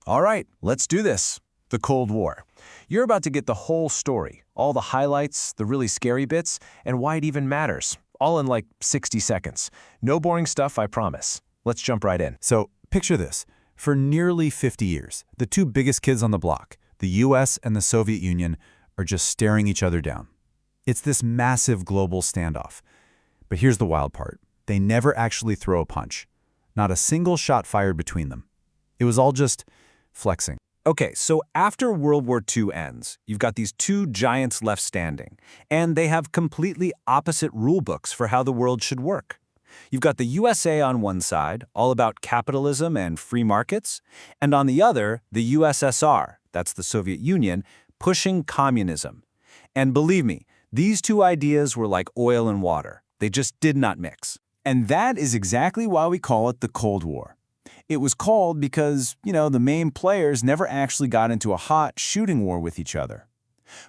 All right, let's do this. The Cold War. You're about to get the whole story, all the highlights, the really scary bits, and why it even matters, all in like 60 seconds. No boring stuff, I promise. Let's jump right in. So picture this. For nearly 50 years, the two biggest kids on the block, the US and the Soviet Union, are just staring each other down. It's this massive global standoff. But here's the wild part. They never actually throw a punch. Not a single shot fired between them. It was all just flexing. Okay, so after World War II ends, you've got these two giants left standing, and they have completely opposite rule books for how the world should work. You've got the USA on one side, all about capitalism and free markets, and on the other, the USSR, that's the Soviet Union, pushing communism. And believe me, these two ideas were like oil and water. They just did not mix. And that is exactly why we call it the Cold War. It was called because, the main players never actually got into a hot shooting war with each other.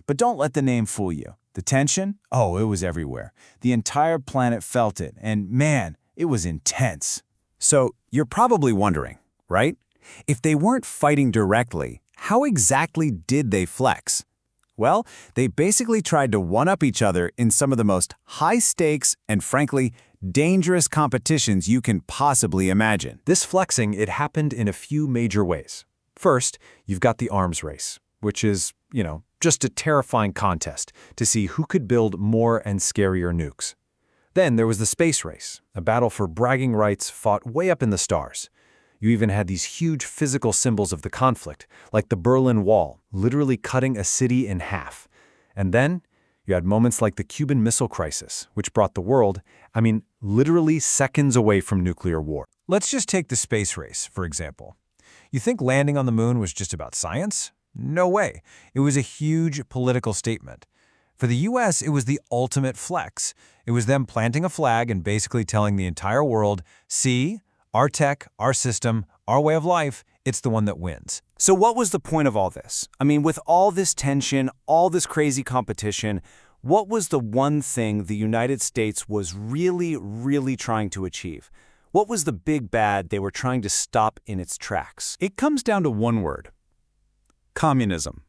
But don't let the name fool you. The tension? Oh, it was everywhere. The entire planet felt it, and man, it was intense. So you're probably wondering, right? If they weren't fighting directly, how exactly did they flex? Well, they basically tried to one-up each other in some of the most high-stakes and, frankly, dangerous competitions you can possibly imagine. This flexing, it happened in a few major ways. First, you've got the arms race, which is, just a terrifying contest to see who could build more and scarier nukes. Then there was the space race, a battle for bragging rights fought way up in the stars. You even had these huge physical symbols of the conflict, like the Berlin Wall, literally cutting a city in half. And then you had moments like the Cuban Missile Crisis, which brought the world, literally seconds away from nuclear war. Let's just take the space race, for example. You think landing on the moon was just about science? No way. It was a huge political statement. For the US, it was the ultimate flex. It was them planting a flag and basically telling the entire world, see, our tech, our system, our way of life, it's the one that wins. So what was the point of all this? With all this tension, all this crazy competition, what was the one thing the United States was really, really trying to achieve? What was the big bad they were trying to stop in its tracks? It comes down to one word. Communism.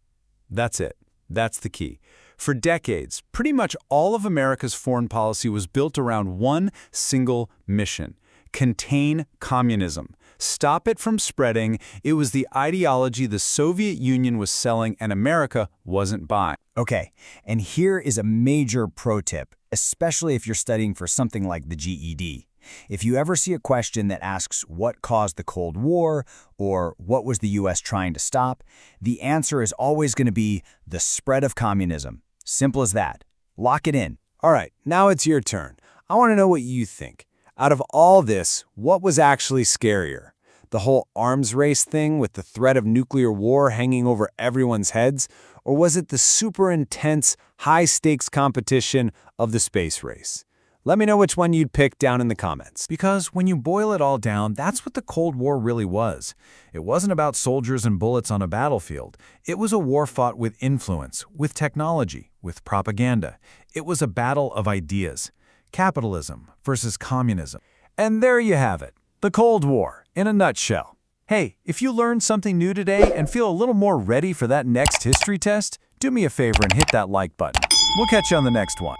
That's it. That's the key. For decades, pretty much all of America's foreign policy was built around one single mission: contain communism. Stop it from spreading. It was the ideology the Soviet Union was selling and America wasn't buying. Okay, and here is a major pro tip, especially if you're studying for something like the GED. If you ever see a question that asks what caused the Cold War or what was the US trying to stop, the answer is always going to be the spread of communism. Simple as that. Lock it in. All right, now it's your turn. I want to know what you think. Out of all this, what was actually scarier? The whole arms race thing with the threat of nuclear war hanging over everyone's heads? Or was it the super intense, high-stakes competition of the space race? Let me know which one you'd pick down in the comments. Because when you boil it all down, that's what the Cold War really was. It wasn't about soldiers and bullets on a battlefield. It was a war fought with influence, with technology, with propaganda. It was a battle of ideas. Capitalism versus communism. And there you have it, the Cold War, in a nutshell. Hey, if you learned something new today and feel a little more ready for that next history test, do me a favor and hit that like button. We'll catch you on the next one.